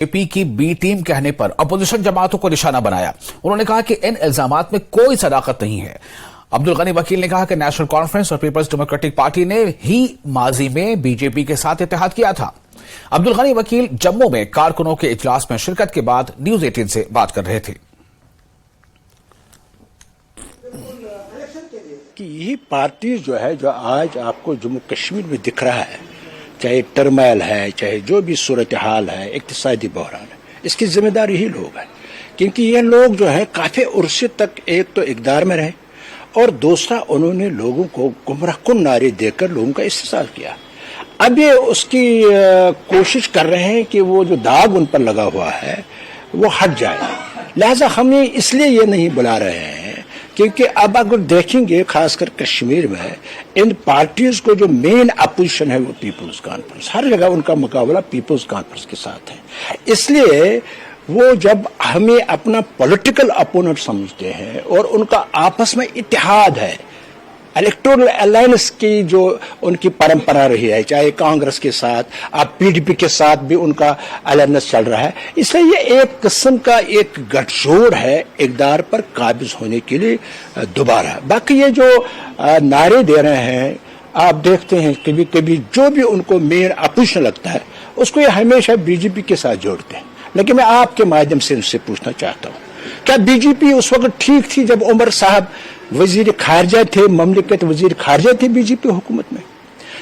BJP की B team कहने पर अपोजिशन जमातों को निशाना बनाया। उन्होंने कहा कि इन इल्जामात में कोई सदाकत नहीं है। अब्दुल गनी वकील ने कहा कि नेशनल कॉन्फ्रेंस और पीपल्स डेमोक्रेटिक पार्टी ने ही माजी में बीजेपी के साथ इत्तेहाद किया था। अब्दुल गनी वकील जम्मू में कारकुनों के इजलास में शिरकत के बाद न्यूज 18 से बात कर रहे थे कि यही पार्टी जो है, जो आज आपको जम्मू कश्मीर में दिख रहा है, चाहे टर्मोइल है, चाहे जो भी सूरत हाल है, इक्तिसादी बहरान है, इसकी जिम्मेदार यही लोग हैं। क्योंकि ये लोग जो है काफी उर्से तक एक तो इक़्तिदार में रहे और दूसरा उन्होंने लोगों को गुमराहकुन नारे देकर लोगों का इस्तेसाल किया। अब ये उसकी कोशिश कर रहे हैं कि वो जो दाग उन पर लगा हुआ है वो हट जाए। लिहाजा हम इसलिए ये नहीं बुला रहे हैं क्योंकि अब अगर देखेंगे खासकर कश्मीर में इन पार्टीज को जो मेन अपोजिशन है वो पीपल्स कॉन्फ्रेंस, हर जगह उनका मुकाबला पीपल्स कॉन्फ्रेंस के साथ है। इसलिए वो जब हमें अपना पॉलिटिकल अपोनेंट समझते हैं और उनका आपस में इत्तेहाद है, इलेक्टोरल अलायंस की जो उनकी परंपरा रही है, चाहे कांग्रेस के साथ, अब पीडीपी के साथ भी उनका अलायंस चल रहा है, इसलिए ये एक किस्म का एक गठजोड़ है इक़्तिदार पर काबिज होने के लिए दोबारा। बाकी ये जो नारे दे रहे हैं, आप देखते हैं कभी कभी जो भी उनको मेन अपोजिशन लगता है उसको ये हमेशा बीजेपी के साथ जोड़ते हैं। लेकिन मैं आपके माध्यम से उनसे पूछना चाहता हूँ, क्या बीजेपी उस वक्त ठीक थी जब उमर साहब वजीर खारजा थे, ममलिकत वजीर खारजा थे बीजेपी हुकूमत में?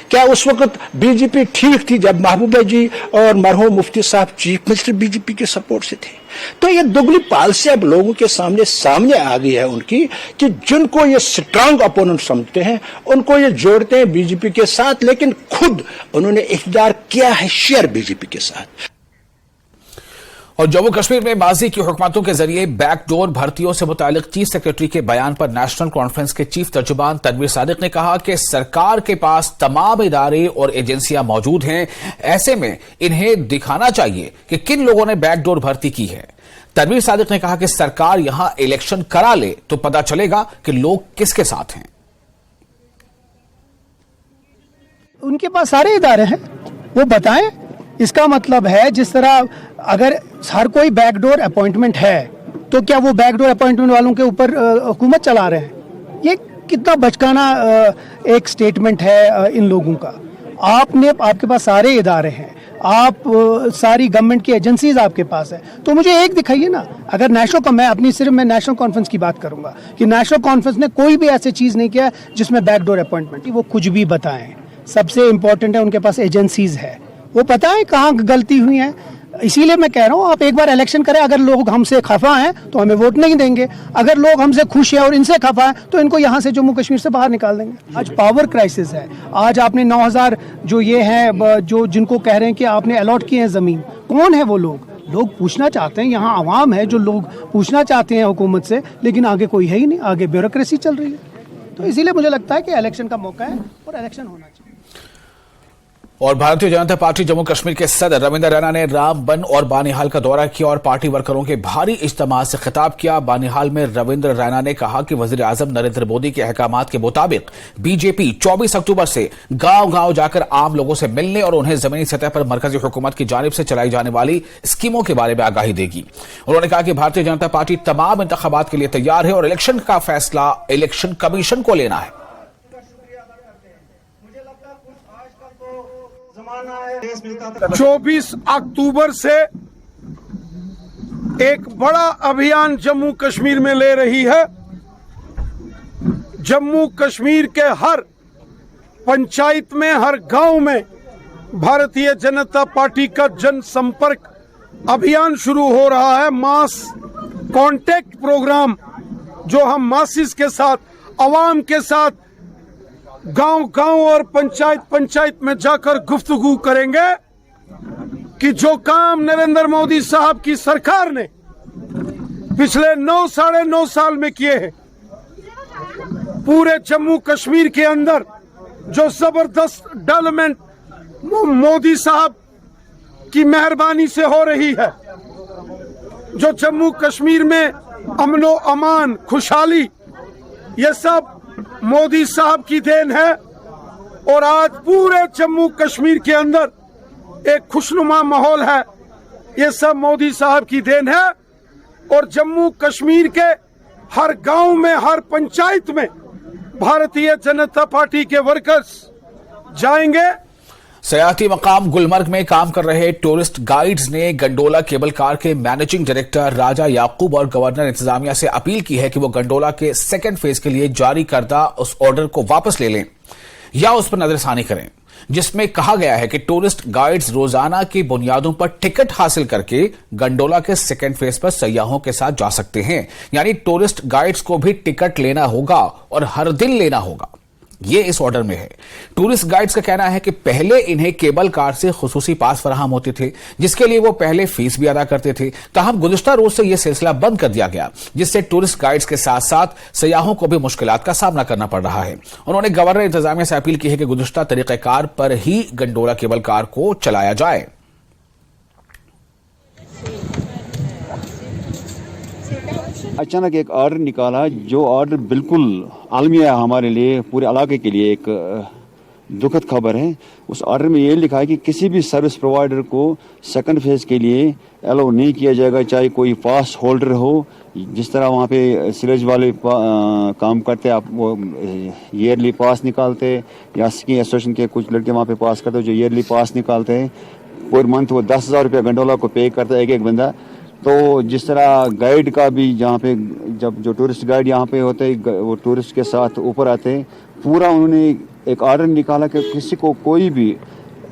क्या उस वक्त बीजेपी ठीक थी जब महबूबा जी और मरहूम मुफ्ती साहब चीफ मिनिस्टर बीजेपी के सपोर्ट से थे? तो ये दुगली पॉलिसी अब लोगों के सामने आ गई है उनकी, कि जिनको ये स्ट्रांग अपोनेंट समझते हैं उनको ये जोड़ते हैं बीजेपी के साथ, लेकिन खुद उन्होंने इख्तियार किया है शेयर बीजेपी के साथ। और जम्मू कश्मीर में माजी की हुकूमतों के जरिए बैकडोर भर्तियों से मुतालिक चीफ सेक्रेटरी के बयान पर नेशनल कॉन्फ्रेंस के चीफ तर्जुमान तनवीर सादिक ने कहा कि सरकार के पास तमाम इदारे और एजेंसियां मौजूद हैं, ऐसे में इन्हें दिखाना चाहिए कि किन लोगों ने बैकडोर भर्ती की है। तनवीर सादिक ने कहा कि सरकार यहां इलेक्शन करा ले तो पता चलेगा कि लोग किसके साथ हैं। उनके पास सारे इदारे हैं, वो बताएं। इसका मतलब है जिस तरह अगर हर कोई बैकडोर अपॉइंटमेंट है तो क्या वो बैकडोर अपॉइंटमेंट वालों के ऊपर हुकूमत चला रहे हैं? ये कितना बचकाना एक स्टेटमेंट है इन लोगों का। आपके पास सारे इदारे हैं, आप सारी गवर्नमेंट की एजेंसीज आपके पास है, तो मुझे एक दिखाइए ना। अगर मैं नेशनल कॉन्फ्रेंस की बात करूंगा कि नेशनल कॉन्फ्रेंस ने कोई भी ऐसी चीज नहीं किया जिसमें बैकडोर अपॉइंटमेंट, वो कुछ भी बताएं। सबसे इंपॉर्टेंट है उनके पास एजेंसीज है, वो पता है कहाँ गलती हुई है। इसीलिए मैं कह रहा हूँ आप एक बार इलेक्शन करें। अगर लोग हमसे खफा हैं तो हमें वोट नहीं देंगे, अगर लोग हमसे खुश हैं और इनसे खफा हैं तो इनको यहाँ से जम्मू कश्मीर से बाहर निकाल देंगे। आज पावर क्राइसिस है। आज आपने 9000 जो ये हैं जो जिनको कह रहे हैं कि आपने अलॉट किए हैं ज़मीन, कौन है वो लोग पूछना चाहते हैं। यहाँ आवाम है जो लोग पूछना चाहते हैं हुकूमत से, लेकिन आगे कोई है ही नहीं, आगे ब्यूरोक्रेसी चल रही है। तो इसीलिए मुझे लगता है कि इलेक्शन का मौका है और इलेक्शन होना चाहिए। और भारतीय जनता पार्टी जम्मू कश्मीर के सदर रविंद्र रैना ने रामबन और बानीहाल का दौरा किया और पार्टी वर्करों के भारी इज्तिमा से खिताब किया। बानीहाल में रविंद्र रैना ने कहा कि वजीर आजम नरेंद्र मोदी के अहकामात के मुताबिक बीजेपी 24 अक्टूबर से गांव-गांव जाकर आम लोगों से मिलने और उन्हें जमीनी सतह पर मरकजी हुकूमत की जानिब से चलाई जाने वाली स्कीमों के बारे में आगाही देगी। उन्होंने कहा कि भारतीय जनता पार्टी तमाम इंतखाबात के लिए तैयार है और इलेक्शन का फैसला इलेक्शन कमीशन को लेना है। 24 अक्टूबर से एक बड़ा अभियान जम्मू कश्मीर में ले रही है। जम्मू कश्मीर के हर पंचायत में, हर गांव में भारतीय जनता पार्टी का जनसंपर्क अभियान शुरू हो रहा है। मास कांटेक्ट प्रोग्राम जो हम मासिस के साथ, अवाम के साथ गांव-गांव और पंचायत में जाकर गुफ्तगू करेंगे कि जो काम नरेंद्र मोदी साहब की सरकार ने पिछले 9-9.5 साल में किए हैं, पूरे जम्मू कश्मीर के अंदर जो जबरदस्त डेवलपमेंट मोदी साहब की मेहरबानी से हो रही है, जो जम्मू कश्मीर में अमनो अमान, खुशहाली, ये सब मोदी साहब की देन है। और आज पूरे जम्मू कश्मीर के अंदर एक खुशनुमा माहौल है। ये सब मोदी साहब की देन है। और जम्मू कश्मीर के हर गांव में, हर पंचायत में भारतीय जनता पार्टी के वर्कर्स जाएंगे। सयाहती मकाम गुलमर्ग में काम कर रहे टूरिस्ट गाइड्स ने गंडोला केबल कार के मैनेजिंग डायरेक्टर राजा याकूब और गवर्नर इंतजामिया से अपील की है कि वो गंडोला के सेकेंड फेज के लिए जारी करदा उस ऑर्डर को वापस ले लें या उस पर नजरसानी करें, जिसमें कहा गया है कि टूरिस्ट गाइड्स रोजाना की बुनियादों पर टिकट हासिल करके गंडोला के सेकेंड फेज पर सयाहों के साथ जा सकते हैं। यानी टूरिस्ट गाइड्स को भी टिकट लेना होगा और हर दिन लेना होगा, ये इस ऑर्डर में है। टूरिस्ट गाइड्स का कहना है कि पहले इन्हें केबल कार से खुसूसी पास फराहम होते थे, जिसके लिए वो पहले फीस भी अदा करते थे। ताहम गुज़िश्ता रोज से यह सिलसिला बंद कर दिया गया, जिससे टूरिस्ट गाइड्स के साथ साथ सयाहों को भी मुश्किलात का सामना करना पड़ रहा है। उन्होंने गवर्नर इंतजामिया से अपील की है कि गुज़िश्ता तरीक़ेकार पर ही गंडोला केबल कार को चलाया जाए। अचानक एक ऑर्डर निकाला, जो ऑर्डर बिल्कुल आलमिया हमारे लिए, पूरे इलाके के लिए एक दुखद खबर है। उस ऑर्डर में ये लिखा है कि किसी भी सर्विस प्रोवाइडर को सेकंड फेज के लिए अलाउ नहीं किया जाएगा, चाहे कोई पास होल्डर हो। जिस तरह वहाँ पे सिलेज वाले काम करते, आप वो ईयरली पास निकालते, या स्की एसोसिएशन के कुछ लड़के वहाँ पे पास करते जो ईयरली पास निकालते हैं, पर मंथ वो 10,000 रुपया गंडोला को पे करता है एक बंदा। तो जिस तरह गाइड का भी, जहाँ पे जब जो टूरिस्ट गाइड यहाँ पे होते हैं वो टूरिस्ट के साथ ऊपर आते हैं, पूरा उन्होंने एक ऑर्डर निकाला कि किसी को कोई भी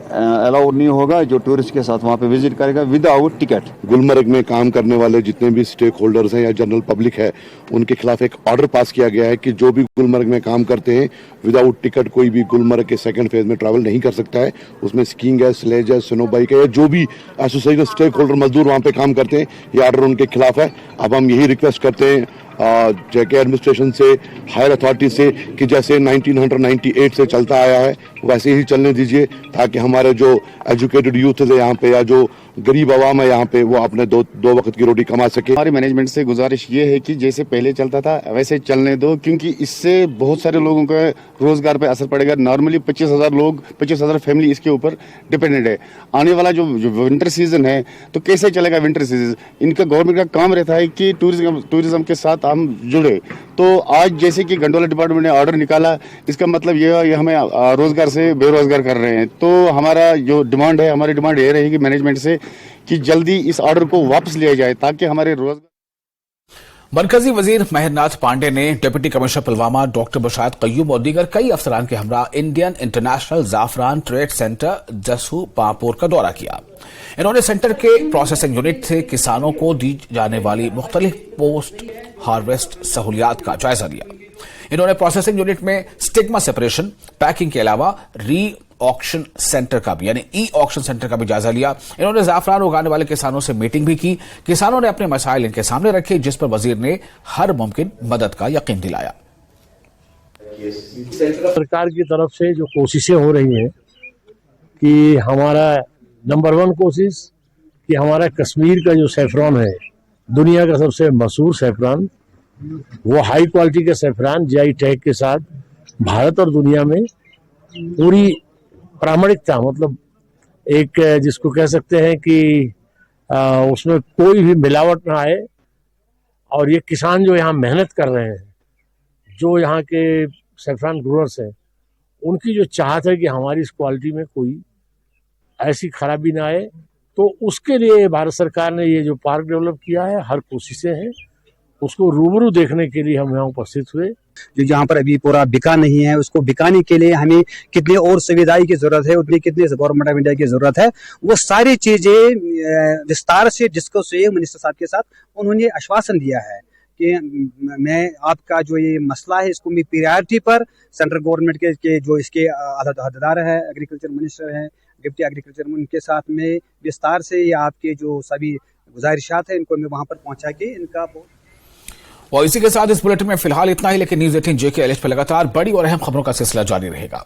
अलाउड नहीं होगा जो टूरिस्ट के साथ वहाँ पे विजिट करेगा विदाउट टिकट। गुलमर्ग में काम करने वाले जितने भी स्टेक होल्डर्स हैं या जनरल पब्लिक है, उनके खिलाफ एक ऑर्डर पास किया गया है कि जो भी गुलमर्ग में काम करते हैं विदाउट टिकट कोई भी गुलमर्ग के सेकंड फेज में ट्रैवल नहीं कर सकता है। उसमें स्कीइंग है, स्लेज है, स्नो बाइक है, या जो भी एसोसिएशन स्टेक होल्डर मजदूर वहाँ पे काम करते हैं, ये ऑर्डर उनके खिलाफ है। अब हम यही रिक्वेस्ट करते हैं जेके एडमिनिस्ट्रेशन से, हायर अथॉरिटी से, कि जैसे 1998 से चलता आया है वैसे ही चलने दीजिए, ताकि हमारे जो एजुकेटेड यूथ है यहाँ पे या जो गरीब आवाम है यहाँ पे वो अपने दो वक्त की रोटी कमा सके। हमारे मैनेजमेंट से गुजारिश ये है कि जैसे पहले चलता था वैसे चलने दो, क्योंकि इससे बहुत सारे लोगों के रोजगार पे असर पड़ेगा। नॉर्मली 25,000 फैमिली इसके ऊपर डिपेंडेंट है। आने वाला जो विंटर सीजन है तो कैसे चलेगा विंटर सीजन? इनका गवर्नमेंट का काम रहता है कि टूरिज्म के साथ हम जुड़े। तो आज जैसे कि गंडोला डिपार्टमेंट ने ऑर्डर निकाला, इसका मतलब ये हमें रोजगार से बेरोजगार कर रहे हैं। तो हमारा जो डिमांड है, हमारी डिमांड ये रहेगी मैनेजमेंट से कि जल्दी इस ऑर्डर को वापस लिया जाए ताकि हमारे रोजगार। मरकजी वजीर महेंद्रनाथ पांडे ने deputy commissioner Pulwama doctor Bushayat Qayoom और दीगर कई अफसरान के हमरा इंडियन इंटरनेशनल जाफरान ट्रेड सेंटर जसू पापुर का दौरा किया। इन्होंने सेंटर के प्रोसेसिंग यूनिट से किसानों को दी जाने वाली मुख्तलिफ पोस्ट हार्वेस्ट सहूलियात का जायजा लिया। इन्होंने प्रोसेसिंग यूनिट में स्टिग्मा सेपरेशन, पैकिंग के अलावा री ऑक्शन सेंटर का भी, यानी ई ऑक्शन सेंटर का भी जायजा लिया। इन्होंने जाफरान उगाने वाले किसानों से मीटिंग भी की। किसानों ने अपने मसाइल इनके सामने रखे, जिस पर वजीर ने हर मुमकिन मदद का यकीन दिलाया। सरकार की तरफ से जो कोशिशें हो रही हैं कि हमारा नंबर 1 कोशिश कि हमारा कश्मीर का जो सैफरान है, दुनिया का सबसे मशहूर सैफरान, वो हाई क्वालिटी का सैफरान जीआई टैग के साथ भारत और दुनिया में पूरी प्रामाणिकता, मतलब एक जिसको कह सकते हैं कि उसमें कोई भी मिलावट ना आए। और ये किसान जो यहाँ मेहनत कर रहे हैं, जो यहाँ के सैफरान ग्रोअर्स हैं, उनकी जो चाहत है कि हमारी इस क्वालिटी में कोई ऐसी खराबी ना आए, तो उसके लिए भारत सरकार ने ये जो पार्क डेवलप किया है, हर कोशिशें हैं, उसको रूबरू देखने के लिए हम यहाँ उपस्थित हुए। जो जहाँ पर अभी पूरा बिका नहीं है, उसको बिकाने के लिए हमें कितनी और सुविधाएं की जरूरत है, उतनी कितनी गवर्नमेंट ऑफ इंडिया की जरूरत है, वो सारी चीजें विस्तार से डिस्कस हुए मिनिस्टर साहब के साथ। उन्होंने आश्वासन दिया है कि मैं आपका जो ये मसला है इसको मैं प्रायोरिटी पर सेंट्रल गवर्नमेंट के जो इसके अहदेदार है, एग्रीकल्चर मिनिस्टर है, डिप्टी एग्रीकल्चर, उनके साथ में विस्तार से ये आपके जो सभी गुजारिशात है इनको मैं वहां पर पहुंचा के इनका। और इसी के साथ इस बुलेटिन में फिलहाल इतना ही, लेकिन न्यूज़ 18 JK LH पर लगातार बड़ी और अहम खबरों का सिलसिला जारी रहेगा।